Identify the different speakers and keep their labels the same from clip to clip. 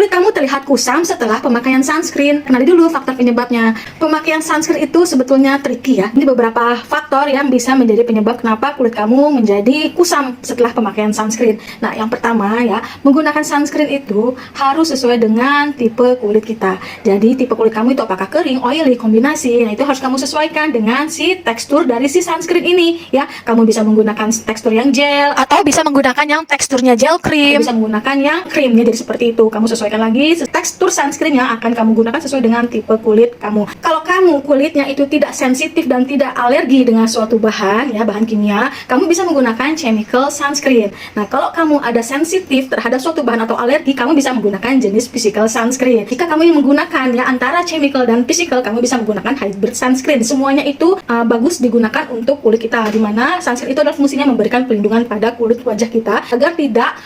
Speaker 1: Kulit kamu terlihat kusam setelah pemakaian sunscreen. Kenali dulu faktor penyebabnya. Pemakaian sunscreen itu sebetulnya tricky ya. Ini beberapa faktor yang bisa menjadi penyebab kenapa kulit kamu menjadi kusam setelah pemakaian sunscreen. Nah, yang pertama ya, menggunakan sunscreen itu harus sesuai dengan tipe kulit kita. Jadi tipe kulit kamu itu apakah kering, oily, kombinasi. Nah, itu harus kamu sesuaikan dengan si tekstur dari si sunscreen ini ya. Kamu bisa menggunakan tekstur yang gel atau bisa menggunakan yang teksturnya gel cream, bisa menggunakan yang creamnya. Jadi seperti itu. Kamu sesuaikan lagi tekstur sunscreen yang akan kamu gunakan sesuai dengan tipe kulit kamu. Kalau kamu kulitnya itu tidak sensitif dan tidak alergi dengan suatu bahan ya, bahan kimia, kamu bisa menggunakan chemical sunscreen. Nah, kalau kamu ada sensitif terhadap suatu bahan atau alergi, kamu bisa menggunakan jenis physical sunscreen. Jika kamu yang menggunakan ya antara chemical dan physical, kamu bisa menggunakan hybrid sunscreen. Semuanya itu bagus digunakan untuk kulit kita, dimana sunscreen itu adalah fungsinya memberikan perlindungan pada kulit wajah kita agar tidak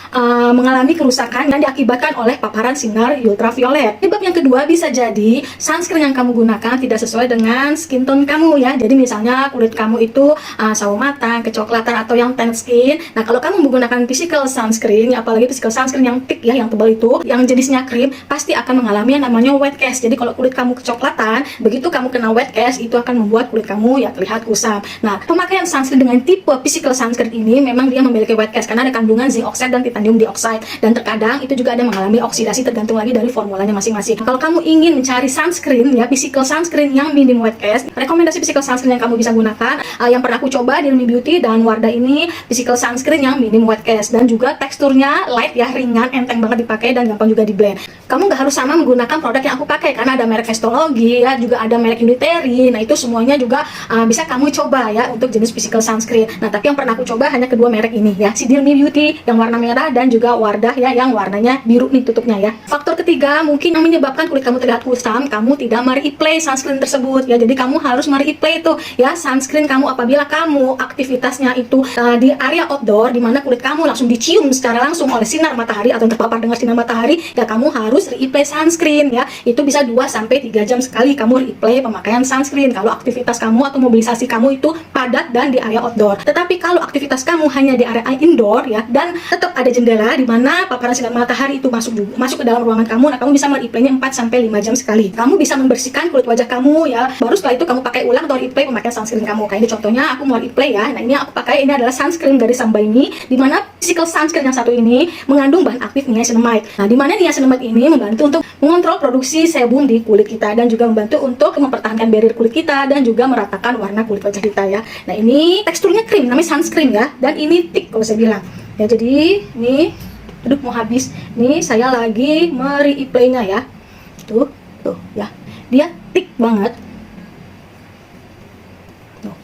Speaker 1: mengalami kerusakan yang diakibatkan oleh paparan sinar ultraviolet. Penyebab yang kedua bisa jadi sunscreen yang kamu gunakan tidak sesuai dengan skin tone kamu ya. Jadi misalnya kulit kamu itu sawo matang, kecoklatan atau yang tan skin. Nah, kalau kamu menggunakan physical sunscreen, ya, apalagi physical sunscreen yang thick ya, yang tebal itu, yang jenisnya krim, pasti akan mengalami yang namanya wet cast. Jadi kalau kulit kamu kecoklatan, begitu kamu kena wet cast, itu akan membuat kulit kamu ya terlihat kusam. Nah, pemakaian sunscreen dengan tipe physical sunscreen ini memang dia memiliki wet cast karena ada kandungan zinc oxide dan titanium dioxide, dan terkadang itu juga ada mengalami oksidasi tergantung lagi dari formulanya masing-masing. Kalau kamu ingin mencari sunscreen ya, physical sunscreen yang minim wet cast, rekomendasi physical sunscreen yang kamu bisa gunakan yang pernah aku coba di Ilmi Beauty dan Wardah ini, physical sunscreen yang minim wet cast dan juga teksturnya light ya, ringan, enteng banget dipakai dan gampang juga di blend. Kamu nggak harus sama menggunakan produk yang aku pakai karena ada merek Estologi ya, juga ada merek Unitary. Nah, itu semuanya juga bisa kamu coba ya untuk jenis physical sunscreen. Nah, tapi yang pernah aku coba hanya kedua merek ini ya, si Ilmi Beauty yang warna merah dan juga Wardah ya yang warnanya biru nih tutupnya ya. Faktor ketiga mungkin yang menyebabkan kulit kamu terlihat kusam, kamu tidak mereapply sunscreen tersebut ya. Jadi kamu harus mereapply itu ya sunscreen kamu apabila kamu aktivitasnya itu di area outdoor, di mana kulit kamu langsung dicium secara langsung oleh sinar matahari atau terpapar dengan sinar matahari, ya kamu harus reapply sunscreen ya. Itu bisa 2-3 jam sekali kamu reapply pemakaian sunscreen kalau aktivitas kamu atau mobilisasi kamu itu padat dan di area outdoor. Tetapi kalau aktivitas kamu hanya di area indoor ya, dan tetap ada jendela di mana paparan sinar matahari itu masuk ke dalam ruangan kamu, nah kamu bisa mereapply-nya 4-5 jam sekali. Kamu bisa membersihkan kulit wajah kamu ya, baru setelah itu kamu pakai ulang atau reapply pemakaian sunscreen kamu. Kayak ini contohnya aku mau reapply ya. Nah, ini aku pakai, ini adalah sunscreen dari Sambaini, dimana physical sunscreen yang satu ini mengandung bahan aktif niacinamide. Nah, dimana niacinamide ini membantu untuk mengontrol produksi sebum di kulit kita dan juga membantu untuk mempertahankan barrier kulit kita dan juga meratakan warna kulit wajah kita ya. Nah, ini teksturnya krim, namanya sunscreen ya, dan ini thick kalau saya bilang ya. Jadi ini aduh mau habis nih, saya lagi mereapply-nya ya. Tuh ya, dia thick banget. Tuh.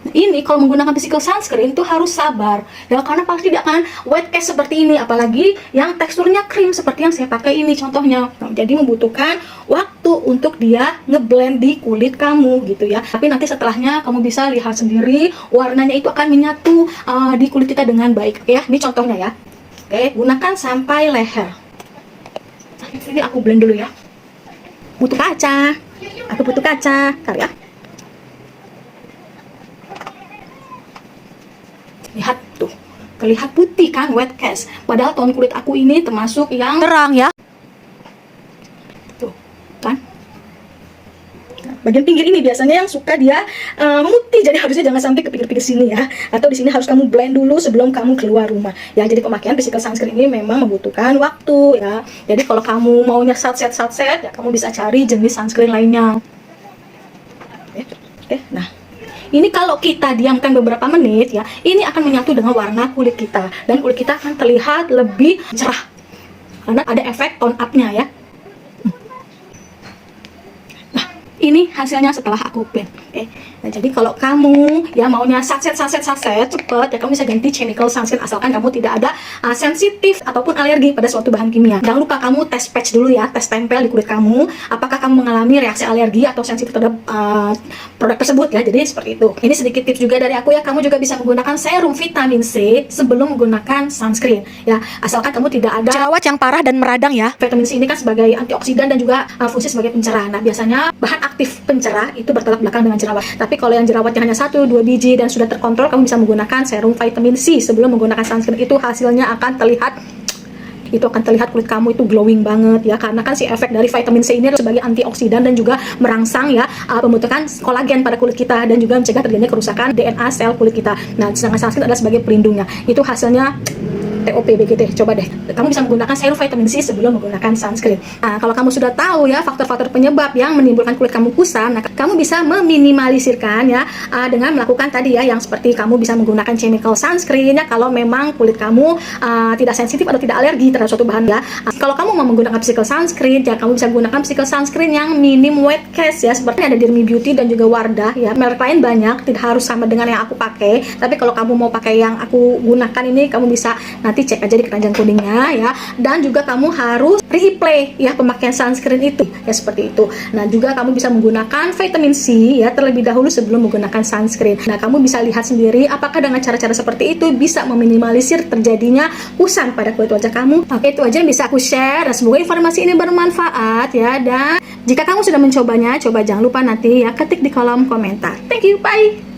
Speaker 1: Nah, ini kalau menggunakan physical sunscreen itu harus sabar ya, karena pasti tidak akan wet cast seperti ini, apalagi yang teksturnya krim seperti yang saya pakai ini contohnya. Nah, jadi membutuhkan waktu untuk dia ngeblend di kulit kamu gitu ya. Tapi nanti setelahnya kamu bisa lihat sendiri warnanya itu akan menyatu di kulit kita dengan baik. Oke ya, ini contohnya ya. Oke, gunakan sampai leher. Nah, ini aku blend dulu ya. Butuh kaca. Aku butuh kaca. Bentar ya. Lihat tuh. Terlihat putih kan, wet cast. Padahal tone kulit aku ini termasuk yang terang ya. Tuh, kan? Bagian pinggir ini biasanya yang suka dia memutih, jadi harusnya jangan sampai ke pinggir-pinggir sini ya. Atau di sini harus kamu blend dulu sebelum kamu keluar rumah. Ya, jadi pemakaian physical sunscreen ini memang membutuhkan waktu ya. Jadi kalau kamu maunya satset ya kamu bisa cari jenis sunscreen lainnya. Oke, nah. Ini kalau kita diamkan beberapa menit ya, ini akan menyatu dengan warna kulit kita dan kulit kita akan terlihat lebih cerah karena ada efek tone up-nya ya. Ini hasilnya setelah aku blend. Oke. Nah, jadi kalau kamu ya maunya satset cepet ya, kamu bisa ganti chemical sunscreen asalkan kamu tidak ada sensitif ataupun alergi pada suatu bahan kimia. Jangan lupa kamu tes patch dulu ya, tes tempel di kulit kamu apakah kamu mengalami reaksi alergi atau sensitif terhadap produk tersebut ya. Jadi seperti itu. Ini sedikit tips juga dari aku ya. Kamu juga bisa menggunakan serum vitamin C sebelum menggunakan sunscreen ya, asalkan kamu tidak ada jerawat yang parah dan meradang ya. Vitamin C ini kan sebagai antioksidan dan juga fungsi sebagai pencerah. Nah, biasanya bahan aktif pencerah itu bertolak belakang dengan jerawat. Tapi kalau yang jerawatnya hanya 1-2 biji dan sudah terkontrol, kamu bisa menggunakan serum vitamin C sebelum menggunakan sunscreen. Itu hasilnya akan terlihat itu akan terlihat kulit kamu itu glowing banget ya, karena kan si efek dari vitamin C ini sebagai antioksidan dan juga merangsang ya pembentukan kolagen pada kulit kita dan juga mencegah terjadinya kerusakan DNA sel kulit kita. Nah, sedangkan sunscreen adalah sebagai pelindungnya. Itu hasilnya TOP BGT. Coba deh, kamu bisa menggunakan serum vitamin C sebelum menggunakan sunscreen. Nah, kalau kamu sudah tahu ya faktor-faktor penyebab yang menimbulkan kulit kamu kusam, nah kamu bisa meminimalisirkan ya dengan melakukan tadi ya yang seperti kamu bisa menggunakan chemical sunscreen ya kalau memang kulit kamu tidak sensitif atau tidak alergi terhadap suatu bahan ya. Kalau kamu mau menggunakan physical sunscreen ya kamu bisa gunakan physical sunscreen yang minim wet cast ya, seperti ada Dermi Beauty dan juga Wardah ya. Merek lain banyak, tidak harus sama dengan yang aku pakai. Tapi kalau kamu mau pakai yang aku gunakan ini, kamu bisa nanti cek aja di keranjang kuningnya ya. Dan juga kamu harus replay ya pemakaian sunscreen itu ya, seperti itu. Nah, juga kamu bisa menggunakan vitamin C ya terlebih dahulu sebelum menggunakan sunscreen. Nah, kamu bisa lihat sendiri apakah dengan cara-cara seperti itu bisa meminimalisir terjadinya kusam pada kulit wajah kamu. Oke, itu aja yang bisa aku share. Dan semoga informasi ini bermanfaat ya. Dan jika kamu sudah mencobanya, coba jangan lupa nanti ya ketik di kolom komentar. Thank you, bye.